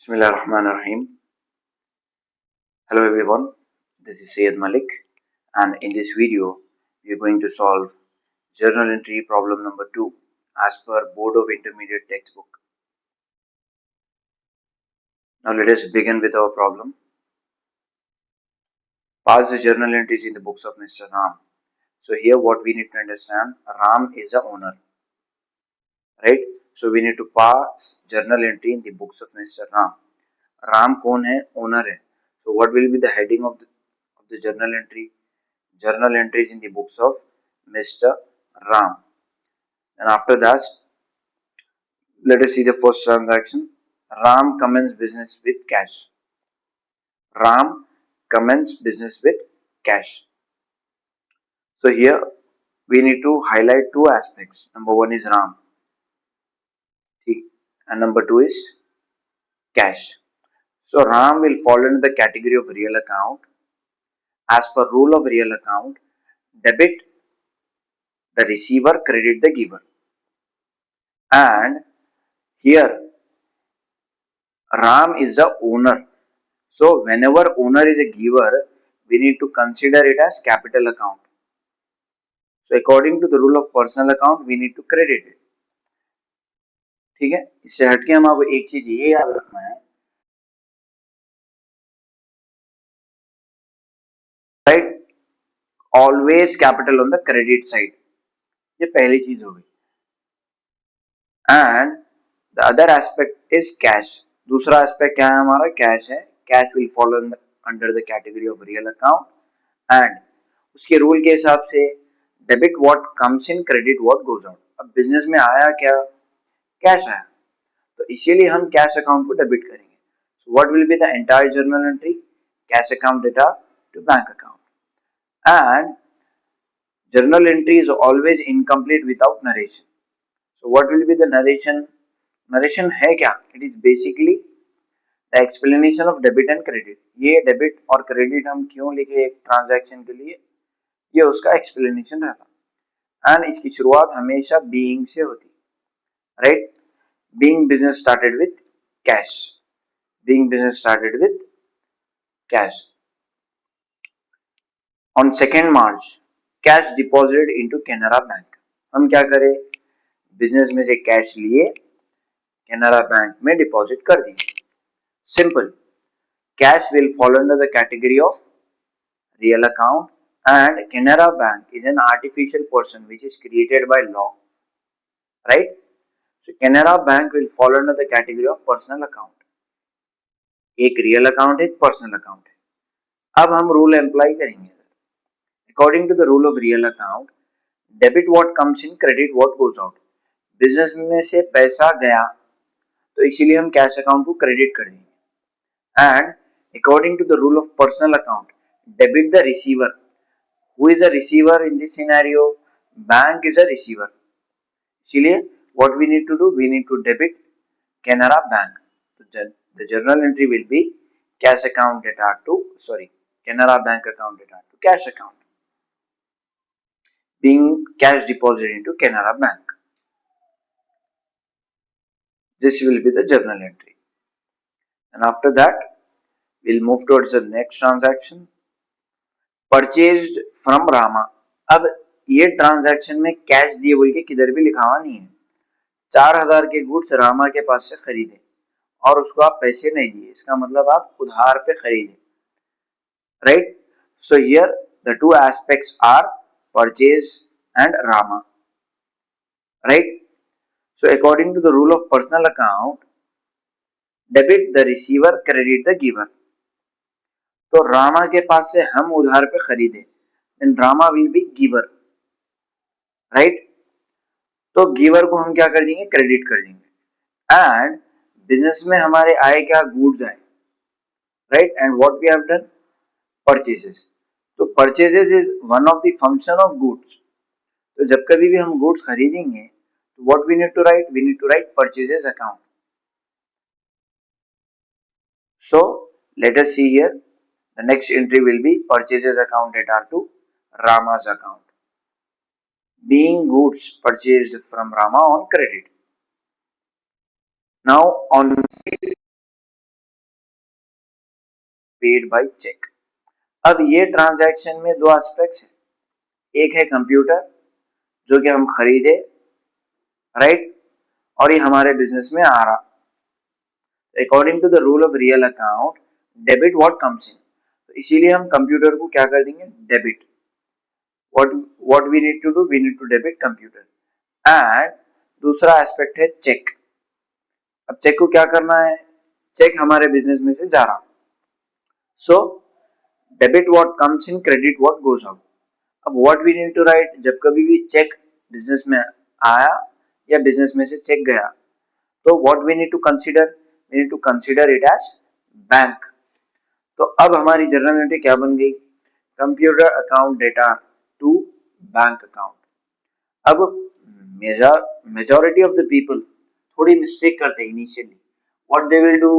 Bismillahirrahmanirrahim. Hello everyone, this is Syed Malik, and in this video we are going to solve journal entry problem number 2 as per Board of Intermediate textbook. Now let us begin with our problem. Pass the journal entries in the books of Mr. Ram. So here what we need to understand, Ram is the owner, right? So we need to pass journal entry in the books of Mr. Ram. Ram कौन है? Owner है. So what will be the heading of the journal entry? Journal entries in the books of Mr. Ram. And after that, let us see the first transaction. Ram commenced business with cash. Ram commenced business with cash. So here we need to highlight two aspects. Number one is Ram, and number two is cash. So Ram will fall into the category of real account. As per rule of real account, debit the receiver, credit the giver. And here Ram is the owner. So whenever owner is a giver, we need to consider it as capital account. So according to the rule of personal account, we need to credit it. ठीक है, इससे हटके हम आपको एक चीज ये याद रखना है, right, always capital on the credit side. ये पहली चीज हो गई. And the other aspect is cash. दूसरा एस्पेक्ट क्या है हमारा? कैश है. Cash will follow under the category of real account. And उसके रूल के हिसाब से debit what comes in, credit what goes out. अब बिजनेस में आया क्या? कैश आया, तो इसीलिए हम कैश अकाउंट को डेबिट करेंगे. So what will be the entire journal entry? Cash account data to bank account. And journal entry is always incomplete without narration. So what will be the narration? Narration है क्या? It is basically the explanation of debit and credit. ये debit और credit हम क्यों लिखे एक transaction के लिए, ये उसका एक्सप्लेनेशन रहता. एंड इसकी शुरुआत हमेशा बीइंग से होती, right. Being business started with cash. Being business started with cash. On 2 March cash deposited into Canara bank. हम क्या करें? बिजनेस में से कैश लिए, कैनरा बैंक में डिपॉजिट कर दिए. Simple. Cash will follow under the category of real account and Canara Bank is an artificial person which is created by law, right? So Canara Bank will fall under the category of personal account. एक real account है, एक personal account है. अब हम rule apply करेंगे. According to the rule of real account, debit what comes in, credit what goes out. Business में से पैसा गया तो इसीलिए हम कैश अकाउंट को क्रेडिट कर देंगे. And according to the rule of personal account, debit the receiver. Who is a receiver in this scenario? Bank is a receiver. इसीलिए what we need to do? We need to debit Canara Bank. The journal entry will be cash account data to Canara Bank account data to cash account, being cash deposited into Canara Bank. This will be the journal entry. And after that, we'll move towards the next transaction. Purchased from Rama. अब ये transaction में cash दिए बोल के किधर भी लिखा हुआ नहीं है. 4,000 के गुड्स रामा के पास से खरीदे और उसको आप पैसे नहीं दिए, इसका मतलब आप उधार पे खरीदे, right. So here the two aspects are purchase and Rama, right. So according to the rule of personal account, debit the receiver, credit the giver. तो रामा के पास से हम उधार पे खरीदे, then Rama will be giver, right. तो गिवर को हम क्या कर देंगे? क्रेडिट कर देंगे. एंड बिजनेस में हमारे आए क्या? गुड्स आए, right. And what we have done? Purchases. तो purchases is one of the function of goods. तो जब कभी भी हम गुड्स खरीदेंगे तो what we need to write? We need to write purchases account. So let us see here the next entry will be purchases account data to Rama's account, being goods purchased from Rama on credit. Now on paid by cheque. अब ये transaction में दो aspects है, एक है computer जो कि हम खरीदे, राइट, और ये हमारे बिजनेस में आ रहा। According to the rule of real account, debit what comes in, तो इसीलिए हम कंप्यूटर को क्या कर देंगे, debit. What we need to do, we need to debit computer. And दूसरा एस्पेक्ट है चेक। अब चेक को क्या करना है, चेक हमारे बिजनेस में से जा रहा, so debit what comes in, credit what goes out. अब what we need to write, जब कभी भी चेक बिजनेस में आया या बिजनेस में से चेक गया, तो what we need to consider, we need to consider it as bank. तो अब हमारी जर्नल एंट्री क्या बन गई, computer account data to bank account. अब मेजॉरिटी ऑफ द पीपल थोड़ी मिस्टेक करते हैं initially, what they will do,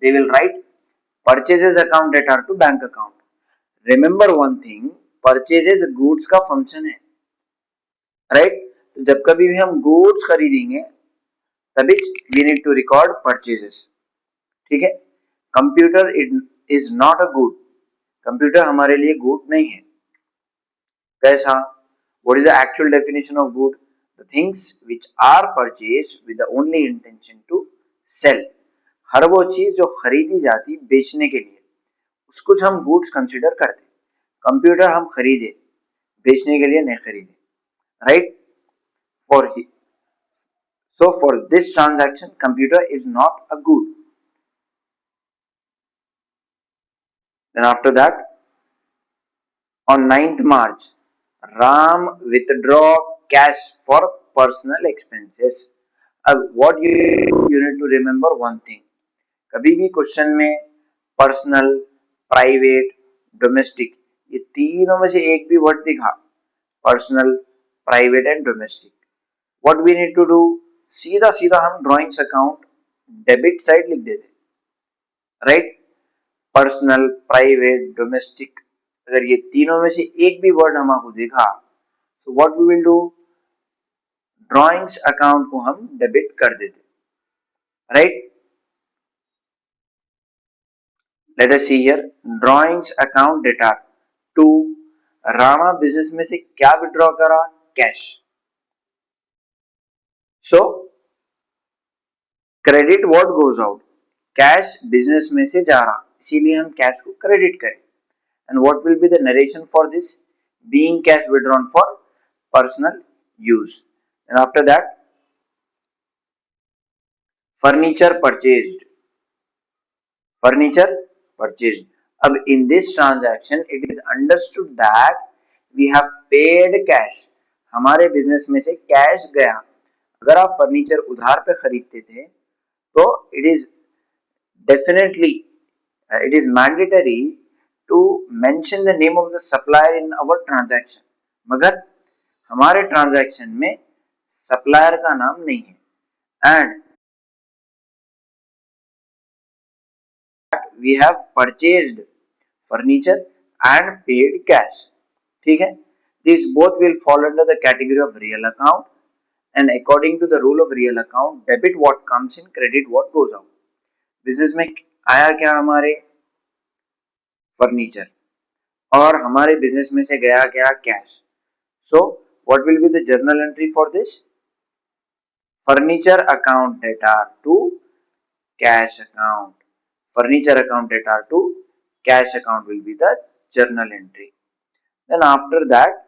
they will write purchases account data to bank account. Remember one thing, purchases goods का function है, right. तो जब कभी भी हम गुड्स खरीदेंगे तभी we need to record purchases, ठीक है। Computer is not a good, computer हमारे लिए गुड नहीं है। कैसा, what is the actual definition of good, the things which are purchased with the only intention to sell. हर वो चीज जो खरीदी जाती बेचने के लिए, उसको हम गुड्स कंसीडर करते। कंप्यूटर हम खरीदे, बेचने के लिए नहीं खरीदे, right. For so for this transaction, computer is not a good. Then after that, on 9th March, Ram withdraw cash for personal expenses. अब what you need to remember one thing, कभी भी क्वेश्चन में personal, private, domestic, ये तीनों में से एक भी वर्ड दिखा, personal, private and domestic, what we need to do, सीधा सीधा हम ड्रॉइंग्स अकाउंट डेबिट साइड लिख देते, राइट। पर्सनल, प्राइवेट, डोमेस्टिक, अगर ये तीनों में से एक भी वर्ड हम आपको देखा, तो what we will do, drawings account को हम डेबिट कर देते, right. Let us see here, drawings account data to Rama business में से क्या विड्रॉ करा, cash. So credit what goes out, cash business में से जा रहा, इसीलिए हम कैश को क्रेडिट करें। And what will be the narration for this, being cash withdrawn for personal use. And after that, furniture purchased, furniture purchased. अब in this transaction it is understood that we have paid cash, हमारे business में से cash गया। अगर आप furniture उधार पे खरीदते थे तो it is definitely it is mandatory to mention the name of the supplier in our transaction, मगर हमारे ट्रांजैक्शन में सप्लायर का नाम नहीं है। And we have purchased furniture and paid cash, ठीक है। This both will follow under the category of real account, and according to the rule of real account, debit what comes in, credit what goes out. Business में आया क्या, हमारे furniture, और हमारे business में से गया क्या, cash. So what will be the journal entry for this, furniture account data to cash account, furniture account data to cash account will be the journal entry. Then after that,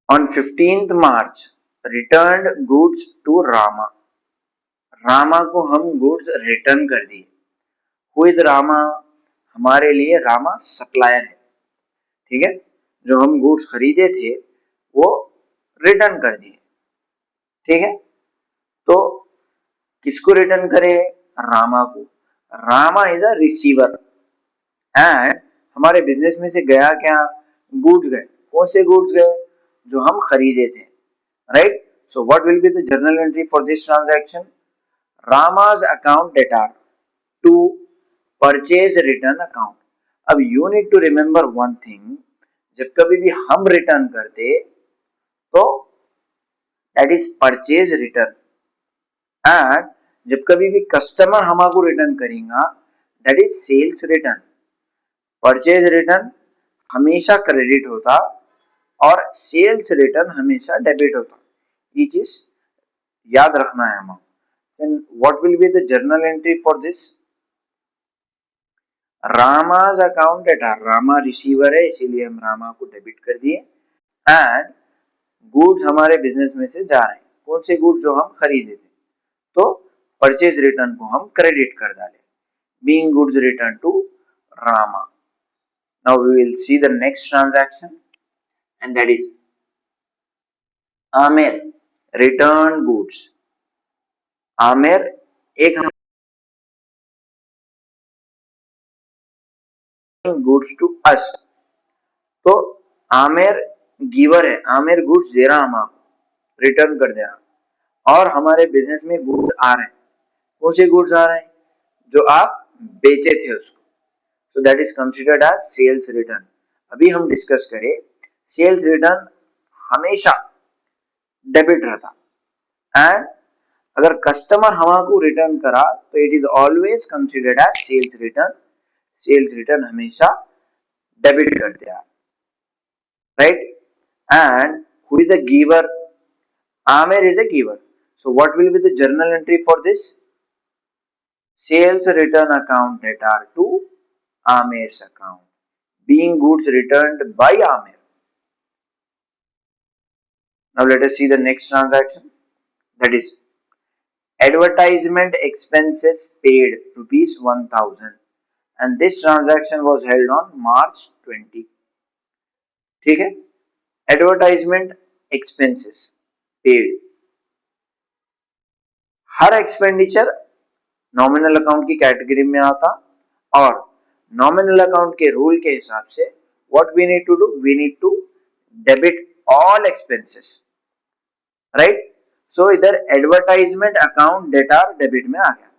on 15th March, returned goods to Rama, Rama को हम goods return कर दिए। Who is Rama, हमारे लिए Rama supplier है, ठीक है। जो हम गुड्स खरीदे थे वो रिटर्न कर दिए, ठीक है। तो किसको रिटर्न करे, रामा को। Rama is a receiver, and हमारे बिजनेस में से गया क्या, गुड्स गए। कौन से गुड्स गए, जो हम खरीदे थे, right. So what will be the journal entry for this transaction, Rama's account data to purchase return account. अब you need to remember one thing, जब कभी भी हम रिटर्न करते तो that is purchase return, and जब कभी भी कस्टमर हमारे रिटर्न करेगा that is sales return. Purchase return हमेशा क्रेडिट होता और सेल्स रिटर्न हमेशा डेबिट होता। ये चीज याद रखना है हमें। Then what will be the journal entry for this? रामा's account data, Rama receiver है इसीलिए हम रामा को डेबिट कर दिए। एंड गुड्स हमारे बिजनेस में से जा रहे हैं, कौन से गुड्स जो हम खरीदे थे, तो परचेज रिटर्न को हम क्रेडिट कर डाले, being goods return to Rama. Now we will see the next transaction and that is Amir return goods. Amir एक गुड्स टू अस, तो आमिर गिवर है, आमिर गुड्स दे रहा हम आपको, रिटर्न कर दे रहा। और हमारे बिजनेस में गुड्स आ रहे हैं, कौन से गुड्स आ रहे हैं, जो आप बेचे थे उसको, so that is considered as sales return। अभी हम डिस्कस करें, सेल्स रिटर्न हमेशा डेबिट रहता एंड अगर कस्टमर हमारे रिटर्न करा तो it is always considered as sales return. Sales return हमेशा डेबिट करते हैं, right. And who is a giver, Amir is a giver, so what will be the journal entry for this? Sales return account data to Amir's account, being goods returned by Amir। Now let us see the next transaction, that is advertisement expenses paid rupees 1000 and this transaction was held on March 20। ठीक है, advertisement expenses paid, हर expenditure nominal account की category में आता और nominal account के rule के हिसाब से what we need to do, we need to debit all expenses, right. So इधर एडवर्टाइजमेंट अकाउंट डेटा डेबिट में आ गया।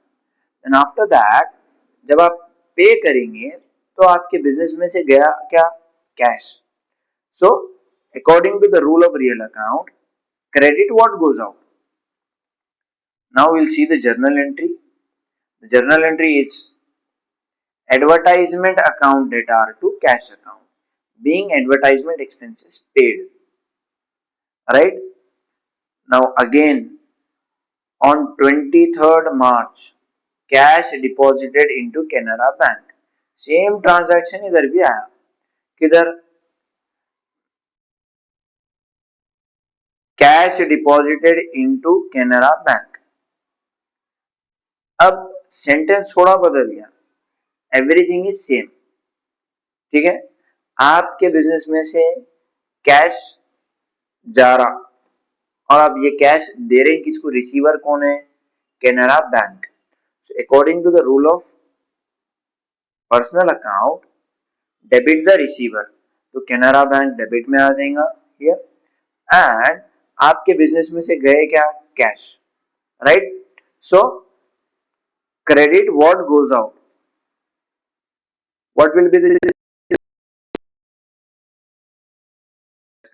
एंड आफ्टर दैट जब आप पे करेंगे तो आपके बिजनेस में से गया क्या, cash. So according to the rule of real account, credit what goes out। Now we'll see the journal entry। The journal entry is advertisement account data to cash account, being advertisement expenses paid, right। Now again on 23rd March cash deposited into Canara Bank, same transaction इधर भी आया, किधर, cash deposited into Canara Bank। अब sentence थोड़ा बदल गया, everything is same, ठीक है। आपके बिजनेस में से कैश जा रहा और आप ये कैश दे रहे हैं किसको, रिसीवर कौन है, Canara bank. According to the rule of personal account, debit the receiver, तो कैनरा बैंक डेबिट में आ जाएगा हियर। एंड आपके बिजनेस में से गए क्या, cash, right. So credit what goes out, what will be the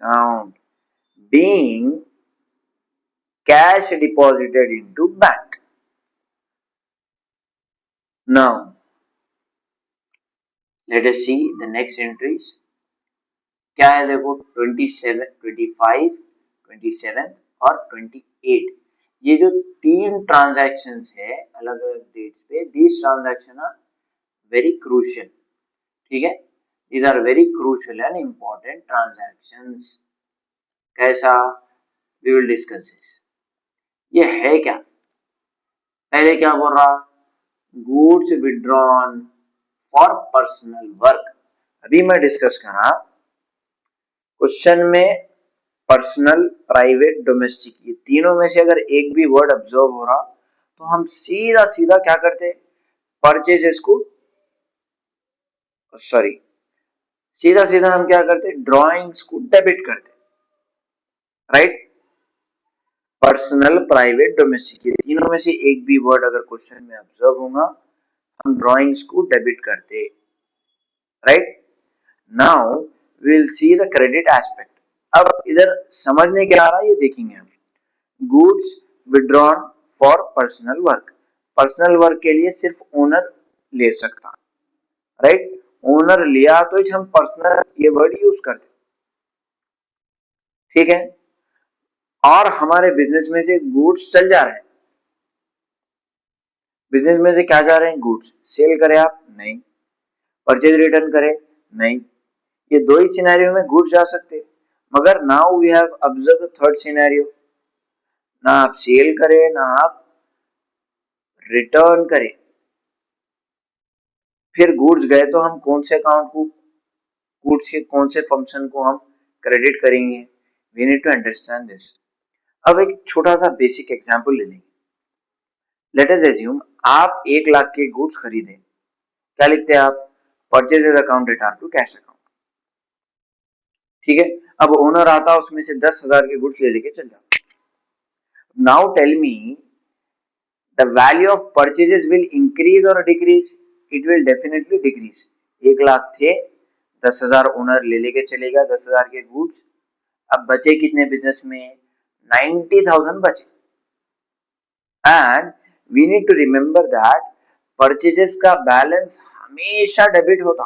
account being cash deposited into bank। Now let us see the next entries। क्या है देखो, 27, 25, 27 और 28, ये जो तीन ट्रांजैक्शंस है अलग अलग डेट्स पे, these transaction are very crucial, ठीक है। These are very crucial and important transactions. कैसा, वी विल डिस्कस दिस। ये है क्या, पहले क्या बोल रहा, goods withdrawn for personal work. अभी मैं डिस्कस करा क्वेश्चन में पर्सनल, प्राइवेट, डोमेस्टिक, ये तीनों में से अगर एक भी वर्ड ऑब्जर्व हो रहा तो हम सीधा सीधा क्या करते, परचेजेस को, सॉरी, सीधा सीधा हम क्या करते, ड्रॉइंग्स को डेबिट करते, राइट। पर्सनल, प्राइवेट, डोमेस्टिक, ये तीनों में से एक भी वर्ड अगर क्वेश्चन में ऑब्जर्व होगा हम ड्रॉइंग्स को डेबिट करते, right. Now we will see the credit aspect. अब इधर समझने क्या आ रहा है ये देखेंगे हम। Goods withdrawn for personal work, personal work के लिए सिर्फ ओनर ले सकता, राइट। ओनर लिया तो हम पर्सनल ये वर्ड यूज करते, ठीक है। और हमारे बिजनेस में से गुड्स चल जा रहे हैं, बिजनेस में से क्या जा रहे हैं, गुड्स सेल करें आप, नहीं। परचेज रिटर्न करें, नहीं। ये दो ही सिनेरियो में गुड्स जा सकते हैं। मगर now we have observe third scenario, ना आप सेल करें ना आप रिटर्न करें, फिर गुड्स गए तो हम कौन से अकाउंट को, गुड्स के कौन से फंक्शन को हम क्रेडिट करेंगे, we need to understand this. अब एक छोटा सा बेसिक एग्जांपल ले लेंगे। लेट अस एज्यूम आप 1 लाख के गुड्स खरीदे, क्या लिखते हैं आप, purchases account return to cash account, ठीक है। अब ओनर आता उसमें से 10,000 के गुड्स ले लेके चल जाता। Now tell me the value of purchases will increase or decrease, it will definitely decrease। 1 lakh थे, 10,000 ओनर ले लेके चलेगा, 10,000 के गुड्स। अब बचे कितने बिजनेस में, 90,000 बचे। And we need to remember that purchases का बैलेंस हमेशा डेबिट होता,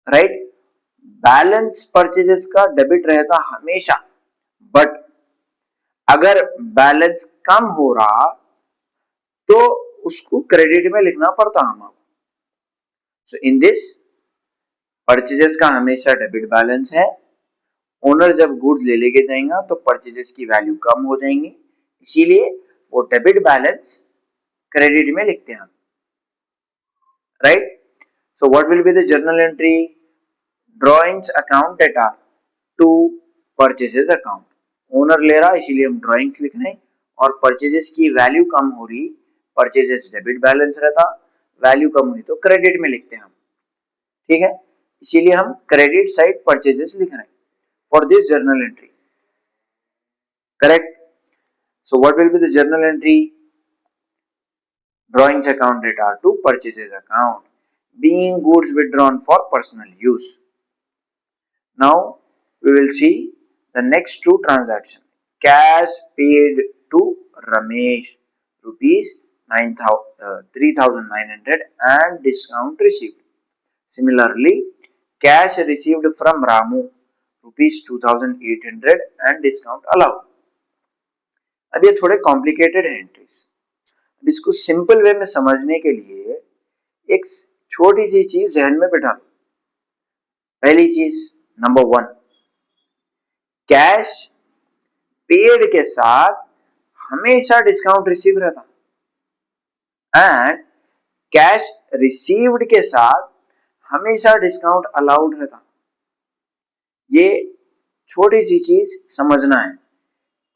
राइट। बैलेंस परचेजेस का डेबिट रहता हमेशा, बट अगर बैलेंस कम हो रहा तो उसको क्रेडिट में लिखना पड़ता हमको। सो इन दिस परचेजेस का हमेशा डेबिट बैलेंस है, ओनर जब गुड्स ले लेके जाएगा तो परचेजेस की वैल्यू कम हो जाएंगी, इसीलिए वो डेबिट बैलेंस क्रेडिट में लिखते हैं, right. So what will be the journal entry, drawings account data to purchases account. Owner ले रहा इसीलिए हम ड्रॉइंग्स लिख रहे हैं, और परचेजेस की वैल्यू कम हो रही, परचेजेस डेबिट बैलेंस रहता, वैल्यू कम हुई तो क्रेडिट में लिखते हैं हम, ठीक है। इसीलिए हम क्रेडिट साइड परचेजेस लिख रहे हैं for this journal entry, correct. So what will be the journal entry, drawings account data to purchases account, being goods withdrawn for personal use। Now we will see the next two transactions, cash paid to Ramesh rupees 3,900 and discount received। Similarly, cash received from Ramu rupees 2,800 and discount allowed। अब ये थोड़े complicated है entries, अब इसको simple way में समझने के लिए एक छोटी सी चीज ध्यान में बिठा लो। पहली चीज, नंबर 1, कैश पेड के साथ हमेशा डिस्काउंट रिसीव रहता, एंड कैश रिसीव्ड के साथ हमेशा डिस्काउंट अलाउड रहता। ये छोटी सी चीज समझना है,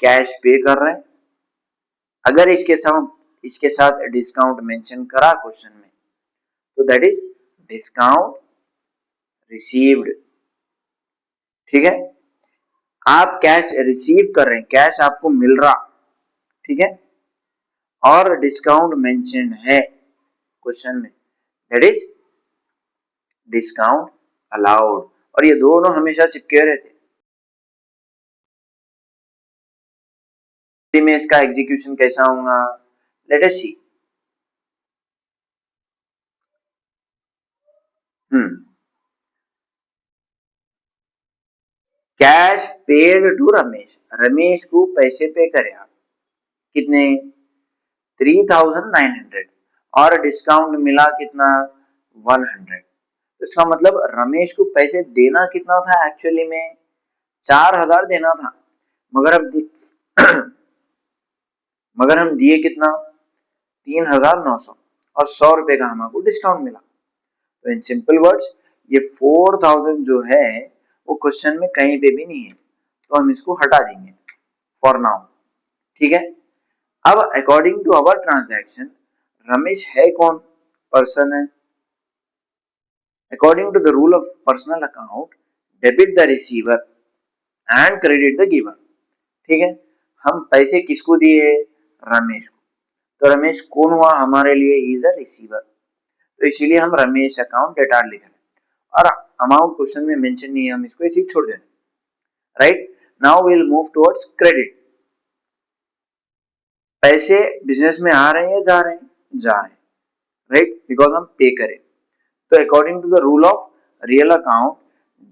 कैश पे कर रहे हैं, अगर इसके साथ डिस्काउंट मेंशन करा क्वेश्चन में तो दैट इज डिस्काउंट रिसीव्ड, ठीक है। आप कैश रिसीव कर रहे हैं, कैश आपको मिल रहा, ठीक है, और डिस्काउंट मेंशन है क्वेश्चन में, दैट इज डिस्काउंट अलाउड, और ये दोनों हमेशा चिपके रहते। में इसका एग्जीक्यूशन कैसा होगा, let us see. Cash paid to Ramesh, Ramesh को पैसे पे करे आप, कितने, 3,900, और डिस्काउंट मिला कितना, 100। तो इसका मतलब रमेश को पैसे देना कितना था, एक्चुअली में 4,000 देना था, मगर अब मगर हम दिए कितना, 3,900, और 100 रुपए का हमको डिस्काउंट मिला। तो इन सिंपल वर्ड्स ये 4,000 जो है वो क्वेश्चन में कहीं पे भी नहीं है, तो हम इसको हटा देंगे फॉर नाउ, ठीक है। अब according to our transaction Ramesh है कौन, पर्सन है। According to the rule of personal account, debit the receiver and credit the giver, ठीक है। हम पैसे किसको दिए, रमेश को, तो रमेश कौन हुआ हमारे लिए, ही इज अ रिसीवर, तो इसीलिए हम रमेश अकाउंट डेटा लिख रहे हैं, और अमाउंट क्वेश्चन में मेंशन नहीं है, हम इसको ऐसे ही छोड़ दें, right. Now we will move towards credit. पैसे बिजनेस में आ रहे हैं, जा रहे हैं, जा रहे हैं, राइट, बिकॉज हम पे करें। तो according to the rule of real account,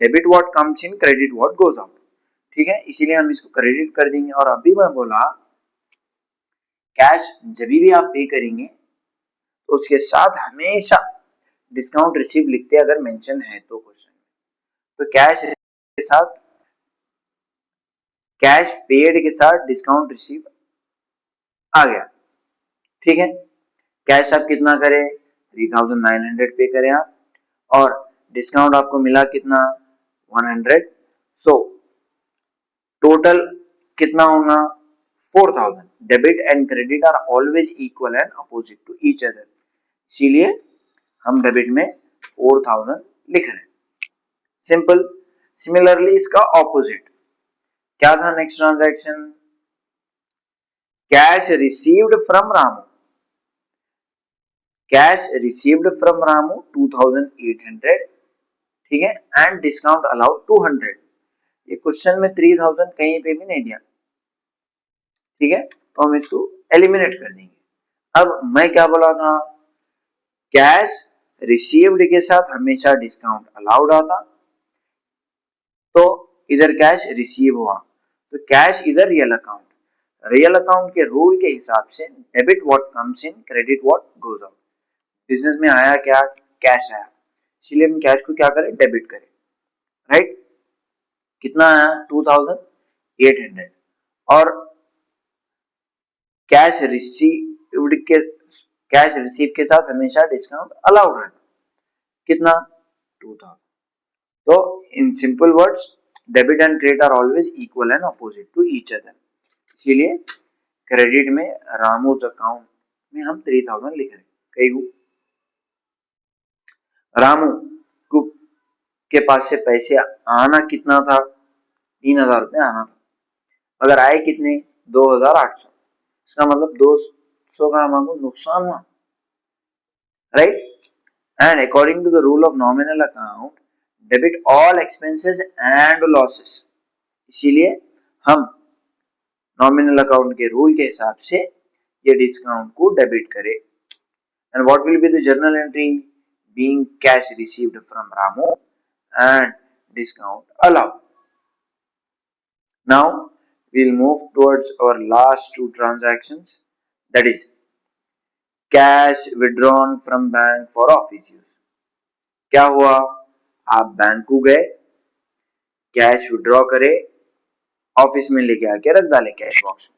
debit what comes in, credit what goes out. ठीक है, इसीलिए हम इसको क्रेडिट कर देंगे। और अभी मैं बोला कैश जब भी आप पे करेंगे तो उसके साथ हमेशा डिस्काउंट रिसीव लिखते हैं, अगर मेंशन है तो क्वेश्चन में। तो कैश के साथ, कैश पेड के साथ डिस्काउंट रिसीव आ गया। ठीक है, कैश आप कितना करें, 3900 पे करें आप, और डिस्काउंट आपको मिला कितना, 100। सो टोटल कितना होगा, 4000। Debit and credit are always equal and opposite to each other, इसीलिए हम डेबिट में 4000 लिख रहे हैं। सिंपल। सिमिलरली इसका ऑपोजिट क्या था, next transaction, cash received from Ramu, cash received from Ramu 2800, ठीक है, एंड डिस्काउंट अलाउड 200। ये क्वेश्चन में 3000 कहीं पे भी नहीं दिया, ठीक है, तो हम इसको एलिमिनेट कर देंगे। अब मैं क्या बोला था, कैश रिसीव्ड के साथ हमेशा डिस्काउंट अलाउड आता, तो इधर कैश रिसीव हुआ, तो cash is a real account. Real account के रूल के हिसाब से debit what comes in, credit what goes out. Business में आया क्या, कैश आया, इसलिए हम कैश को क्या करें, डेबिट करें, राइट। कितना आया, 2800। और कैश रिसीव्ड के, कैश रिसीव के साथ हमेशा डिस्काउंट अलाउड रहता, कितना, 2000। तो in simple words, debit and credit are always equal and opposite to each other, इसीलिए क्रेडिट में रामूज अकाउंट में हम 3000 लिख रहे हैं। कई रामू को के पास से पैसे आना कितना था, 3000 रुपये आना था, अगर आए कितने, 2800, इसका मतलब 200 का हमको नुकसान हुआ, right. And according to the rule of nominal account, debit all expenses and losses, इसीलिए हम नॉमिनल अकाउंट के रूल के हिसाब से ये डिस्काउंट को डेबिट करें। And what will be the journal entry, being cash received from Ramu and discount allowed. Now we'll move towards our last two transactions, that is cash withdrawn from bank for office use. क्या हुआ, आप bank को गए, cash withdraw करे, office में लेके आके रख डाले कैश बॉक्स में,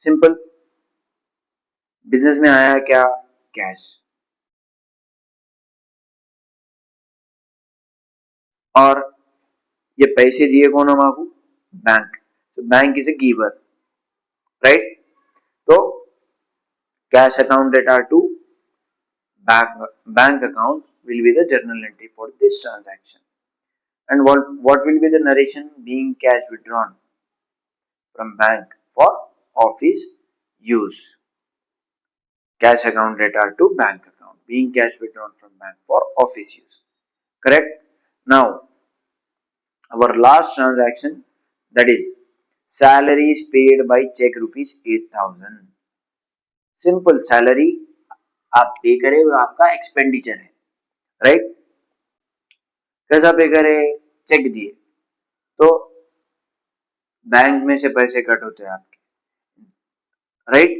सिंपल। बिजनेस में आया क्या, कैश, और ये पैसे दिए कौन हमारे, बैंक। तो bank is a giver, right. तो cash account data to bank account will be the journal entry for this transaction. And what will be the narration, being cash withdrawn from bank for office use. Cash account data to bank account, being cash withdrawn from bank for office use. Correct? Now, our last transaction, that is salaries paid by check rupees 8000. Simple, salary आप पे करे वो आपका expenditure है, right. कैसा पे करे, check दिए, तो बैंक में से पैसे कट होते हैं आपके, राइट।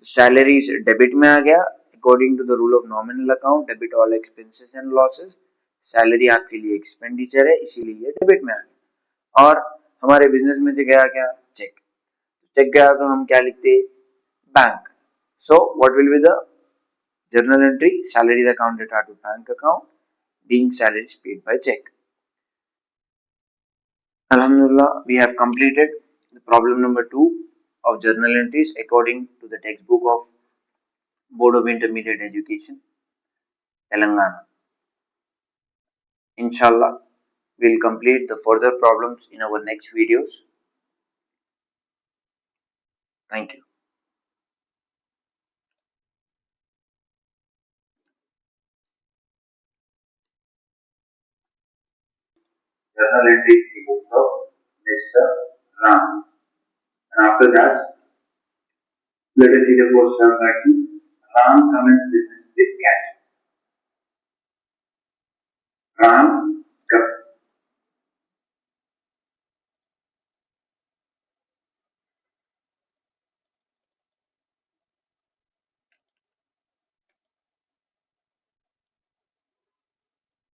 सैलरी डेबिट में आ गया, according to the rule of nominal account, debit all expenses and losses. Salary आपके लिए एक्सपेंडिचर है, इसीलिए ये डेबिट में आ गया। और हमारे बिजनेस में से गया क्या, चेक। चेक गया तो हम क्या लिखते, bank. So what will be the journal entry, salary account data to bank account, being salaries paid by cheque. Alhamdulillah, we have completed the problem number 2 of journal entries according to the textbook of Board of Intermediate Education, Telangana. Inshallah, we'll complete the further problems in our next videos. Thank you. Journal entries in the books of Mr. Ram. And after that, Let us see the first transaction. Ram commenced business with cash.